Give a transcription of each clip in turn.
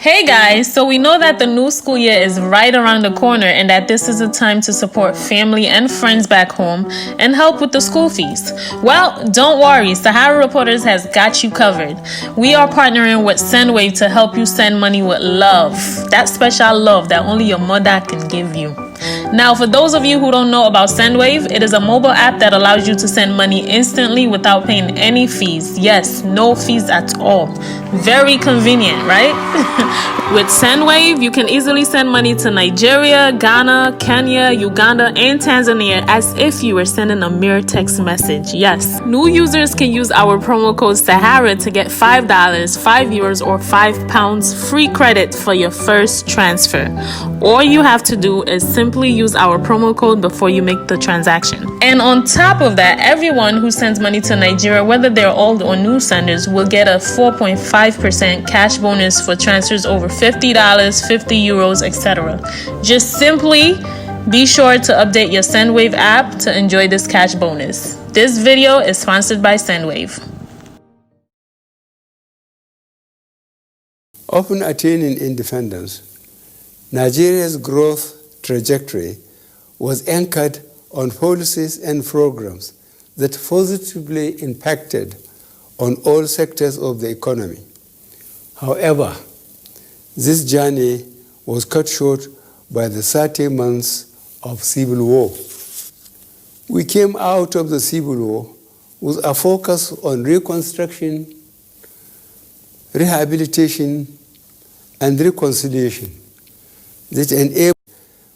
Hey guys, so we know that the new school year is right around the corner and that this is a time to support family and friends back home and help with the school fees. Well, don't worry, Sahara Reporters has got you covered. We are partnering with Sendwave to help you send money with love. That special love that only your mother can give you. Now, for those of you who don't know about Sendwave, it is a mobile app that allows you to send money instantly without paying any fees. Yes, no fees at all. Very convenient, right? With Sendwave, you can easily send money to Nigeria, Ghana, Kenya, Uganda, and Tanzania as if you were sending a mere text message. Yes. New users can use our promo code Sahara to get $5, €5, or £5 free credit for your first transfer. All you have to do is simply use our promo code before you make the transaction. And on top of that, everyone who sends money to Nigeria, whether they're old or new senders, will get a 4.5% cash bonus for transfers over $50, €50, etc. Just simply be sure to update your Sendwave app to enjoy this cash bonus. This video is sponsored by Sendwave. Upon attaining independence, Nigeria's growth trajectory was anchored on policies and programs that positively impacted on all sectors of the economy. However, this journey was cut short by the 30 months of civil war. We came out of the civil war with a focus on reconstruction, rehabilitation, and reconciliation that enabled,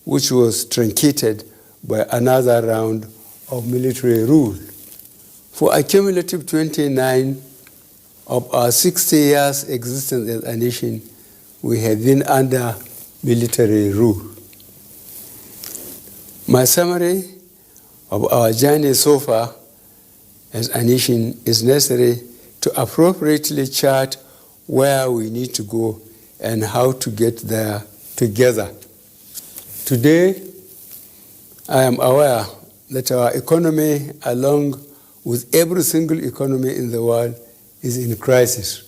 which was truncated by another round of military rule. For a cumulative 29 of our 60 years existence as a nation, we have been under military rule. My summary of our journey so far as a nation is necessary to appropriately chart where we need to go and how to get there together. Today, I am aware that our economy, along with every single economy in the world, is in crisis.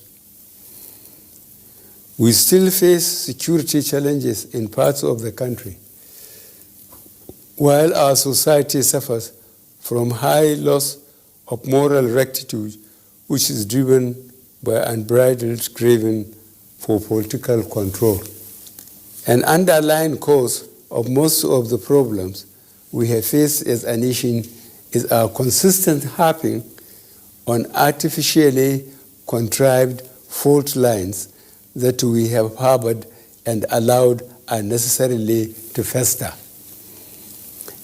We still face security challenges in parts of the country, while our society suffers from high loss of moral rectitude, which is driven by unbridled craving for political control. An underlying cause of most of the problems we have faced as a nation is our consistent harping on artificially contrived fault lines that we have harbored and allowed unnecessarily to fester.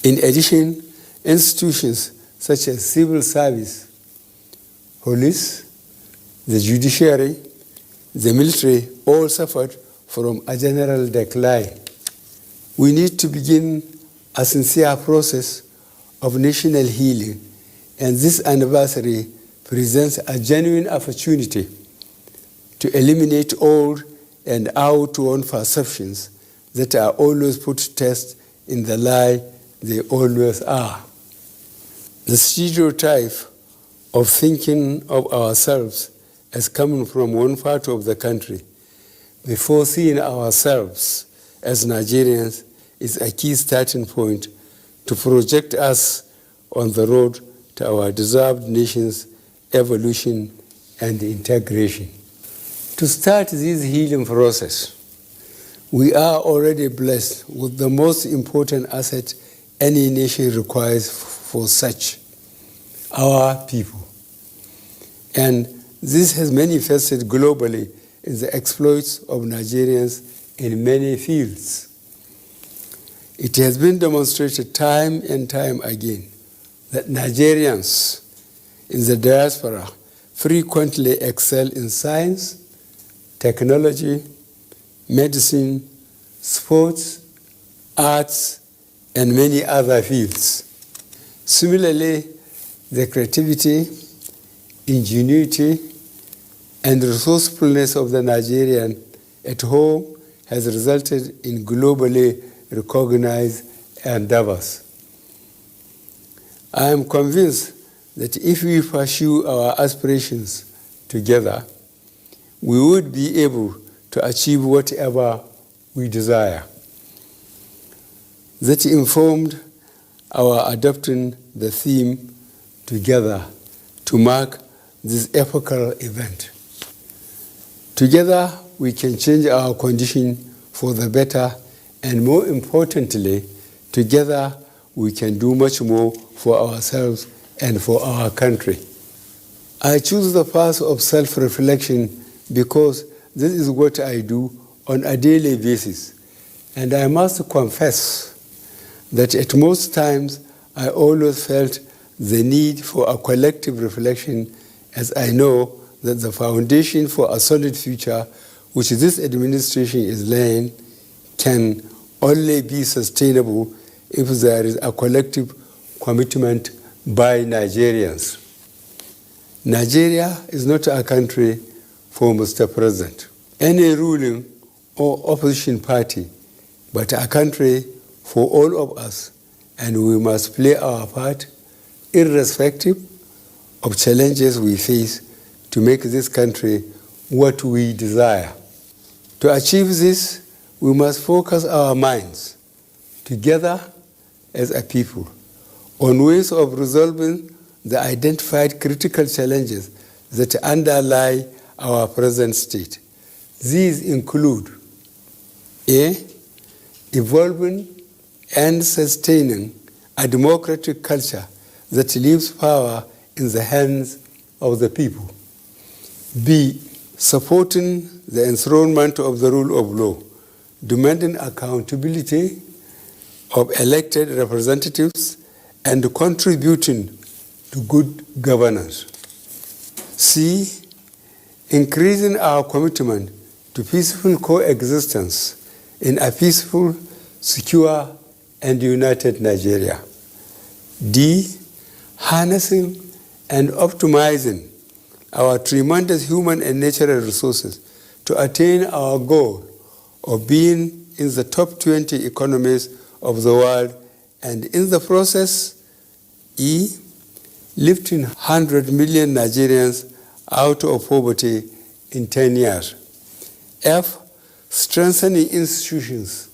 In addition, institutions such as civil service, police, the judiciary, the military all suffered from a general decline. We need to begin a sincere process of national healing, and this anniversary presents a genuine opportunity to eliminate old and outworn perceptions that are always put to test in the lie they always are. The stereotype of thinking of ourselves as coming from one part of the country before seeing ourselves as Nigerians is a key starting point to project us on the road to our deserved nation's evolution and integration. To start this healing process, we are already blessed with the most important asset any nation requires for such, our people. And this has manifested globally in the exploits of Nigerians in many fields. It has been demonstrated time and time again that Nigerians in the diaspora frequently excel in science, technology, medicine, sports, arts, and many other fields. Similarly, the creativity, ingenuity, and resourcefulness of the Nigerian at home has resulted in globally recognized endeavors. I am convinced that if we pursue our aspirations together, we would be able to achieve whatever we desire. That informed our adopting the theme "Together" to mark this epochal event. Together, we can change our condition for the better, and more importantly, together we can do much more for ourselves and for our country. I choose the path of self-reflection because this is what I do on a daily basis, and I must confess that at most times I always felt the need for a collective reflection, as I know that the foundation for a solid future which this administration is laying can only be sustainable if there is a collective commitment by Nigerians. Nigeria is not a country for Mr. President, any ruling or opposition party, but a country for all of us, and we must play our part irrespective of challenges we face to make this country what we desire. To achieve this, we must focus our minds together as a people on ways of resolving the identified critical challenges that underlie our present state. These include A. Evolving and sustaining a democratic culture that leaves power in the hands of the people. B. Supporting the enthronement of the rule of law, demanding accountability of elected representatives and contributing to good governance. C. Increasing our commitment to peaceful coexistence in a peaceful, secure, and united Nigeria. D. Harnessing and optimizing our tremendous human and natural resources to attain our goal of being in the top 20 economies of the world, and in the process, E. Lifting 100 million Nigerians out of poverty in 10 years. F. Strengthening institutions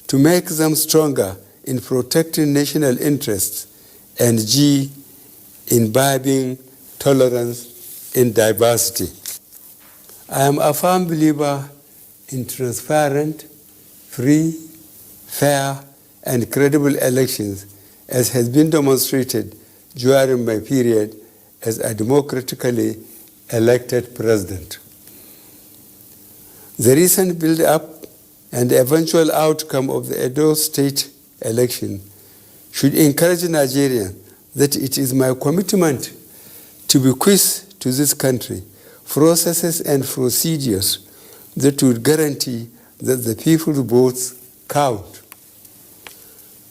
to make them stronger in protecting national interests. And G. Imbibing tolerance in diversity. I am a firm believer in transparent, free, fair, and credible elections, as has been demonstrated during my period as a democratically elected president. The recent build-up and eventual outcome of the Edo State election should encourage Nigerians that it is my commitment to bequeath to this country processes and procedures that would guarantee that the people's votes count.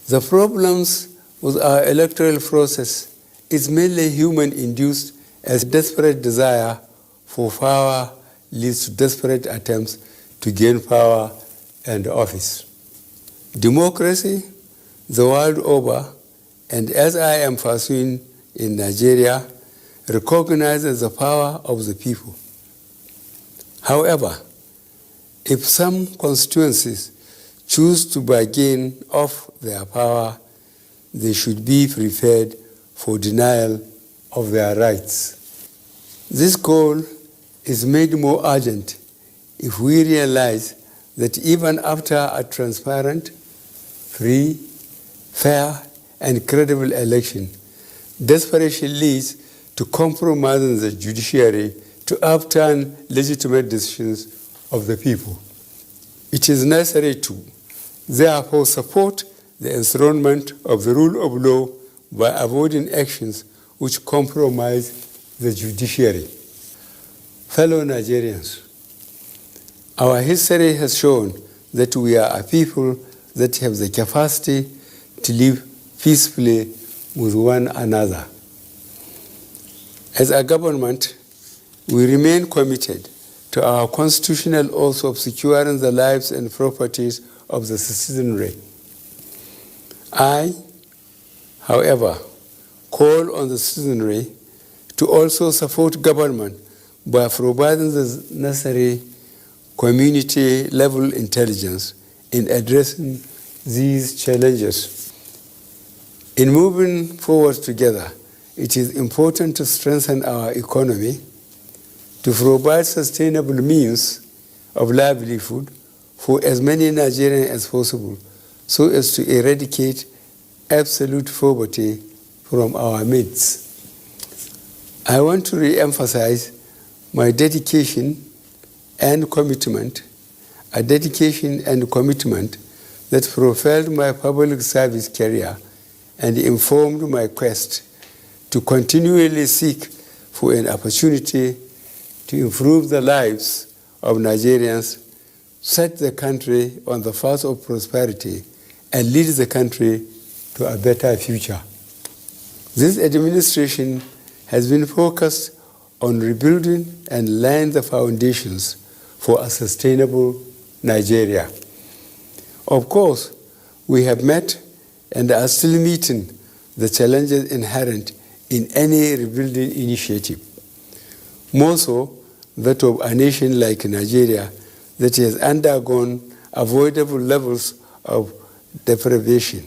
The problems with our electoral process is mainly human-induced, as desperate desire for power leads to desperate attempts to gain power and office. Democracy, the world over, and as I am pursuing in Nigeria, recognizes the power of the people. However, if some constituencies choose to bargain off their power, they should be prepared for denial of their rights. This goal is made more urgent if we realize that even after a transparent, free, fair, and credible election, desperation leads to compromising the judiciary to overturn legitimate decisions of the people. It is necessary to, therefore, support the enthronement of the rule of law by avoiding actions which compromise the judiciary. Fellow Nigerians, our history has shown that we are a people that have the capacity to live peacefully with one another. As a government, we remain committed to our constitutional oath of securing the lives and properties of the citizenry. I, however, call on the citizenry to also support government by providing the necessary community-level intelligence in addressing these challenges. In moving forward together, it is important to strengthen our economy, to provide sustainable means of livelihood for as many Nigerians as possible, so as to eradicate absolute poverty from our midst. I want to re-emphasize my dedication and commitment, a dedication and commitment that propelled my public service career and informed my quest to continually seek for an opportunity to improve the lives of Nigerians, set the country on the path of prosperity, and lead the country to a better future. This administration has been focused on rebuilding and laying the foundations for a sustainable Nigeria. Of course, we have met and are still meeting the challenges inherent in any rebuilding initiative. More so, that of a nation like Nigeria that has undergone avoidable levels of deprivation,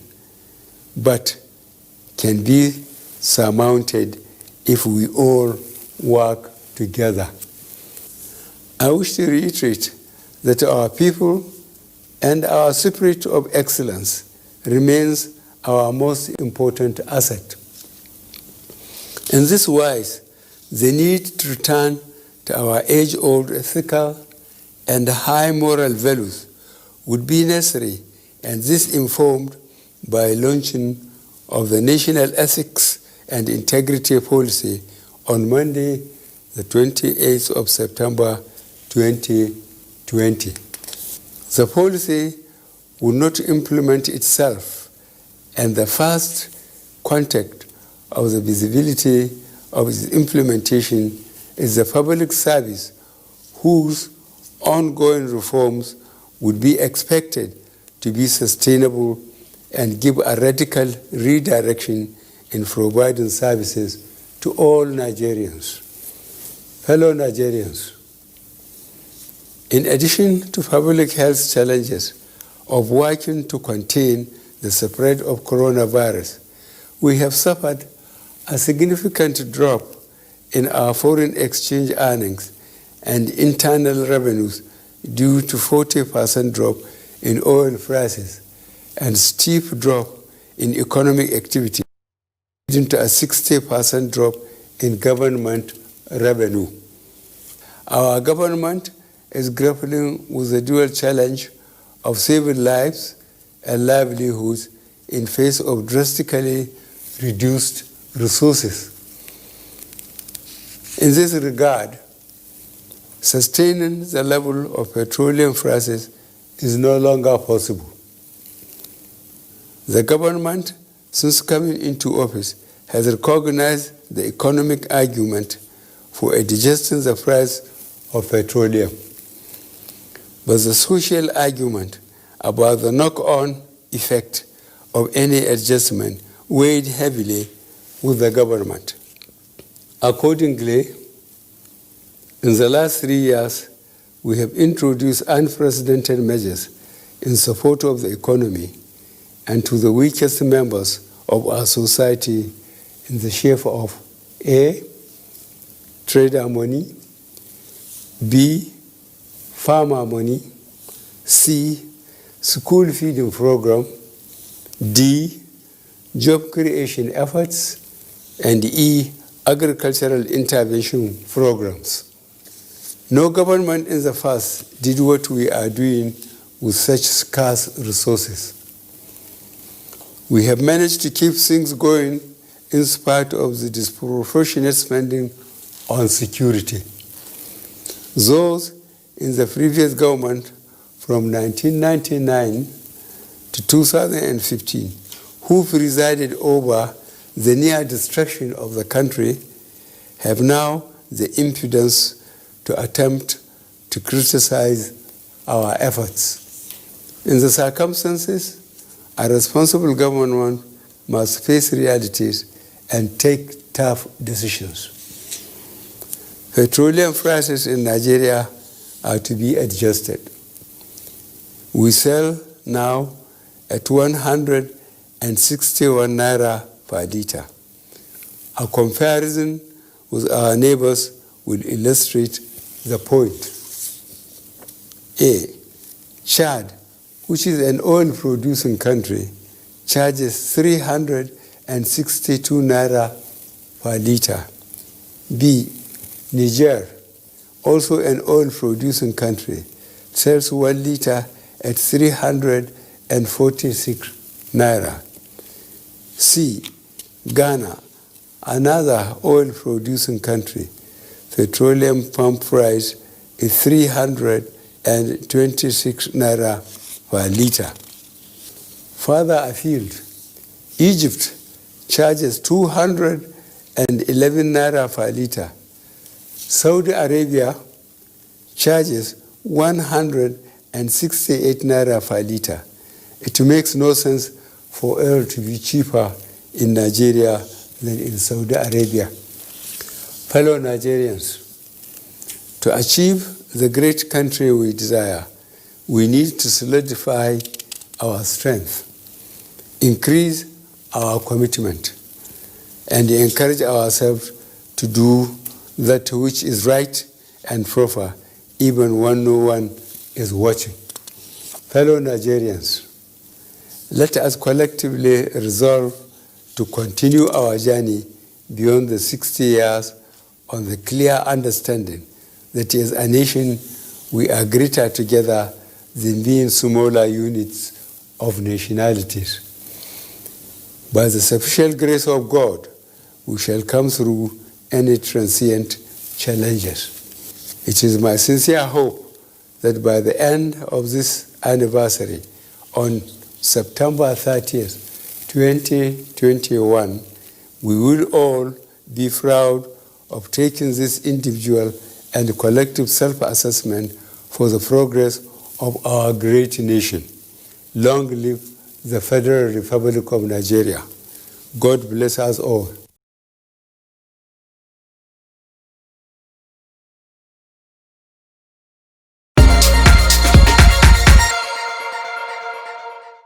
but can be surmounted if we all work together. I wish to reiterate that our people and our spirit of excellence remains our most important asset. In this wise, the need to return to our age-old ethical and high moral values would be necessary, and this informed by launching of the National Ethics and Integrity Policy on Monday, the 28th of September 2020. The policy will not implement itself, and the first contact of the visibility of its implementation is the public service, whose ongoing reforms would be expected to be sustainable and give a radical redirection in providing services to all Nigerians. Fellow Nigerians, in addition to public health challenges of working to contain the spread of coronavirus, we have suffered a significant drop in our foreign exchange earnings and internal revenues due to 40% drop in oil prices and steep drop in economic activity, leading to a 60% drop in government revenue. Our government is grappling with the dual challenge of saving lives and livelihoods in face of drastically reduced resources. In this regard, sustaining the level of petroleum prices is no longer possible. The government, since coming into office, has recognized the economic argument for adjusting the price of petroleum. But the social argument about the knock-on effect of any adjustment weighed heavily with the government. Accordingly, in the last 3 years, we have introduced unprecedented measures in support of the economy and to the weakest members of our society in the shape of A, trader money, B, farmer money, C, school feeding program, D, job creation efforts, and E, agricultural intervention programs. No government in the past did what we are doing with such scarce resources. We have managed to keep things going in spite of the disproportionate spending on security. Those in the previous government from 1999 to 2015 who presided over the near destruction of the country have now the impudence to attempt to criticize our efforts. In the circumstances, a responsible government must face realities and take tough decisions. Petroleum prices in Nigeria are to be adjusted. We sell now at 161 naira per litre. A comparison with our neighbors will illustrate the point. A. Chad, which is an oil-producing country, charges 362 naira per litre. B. Niger, also an oil-producing country, sells 1 litre at 346 naira. C. Ghana, another oil-producing country, petroleum pump price is 326 naira per litre. Further afield, Egypt charges 211 naira per litre. Saudi Arabia charges 168 naira per litre. It makes no sense for oil to be cheaper in Nigeria than in Saudi Arabia. Fellow Nigerians, to achieve the great country we desire, we need to solidify our strength, increase our commitment, and encourage ourselves to do that which is right and proper, even when no one is watching. Fellow Nigerians, let us collectively resolve to continue our journey beyond the 60 years on the clear understanding that as a nation we are greater together than being smaller units of nationalities. By the sufficient grace of God, we shall come through any transient challenges. It is my sincere hope that by the end of this anniversary, on September 30th, 2021, we will all be proud of taking this individual and collective self-assessment for the progress of our great nation. Long live the Federal Republic of Nigeria. God bless us all.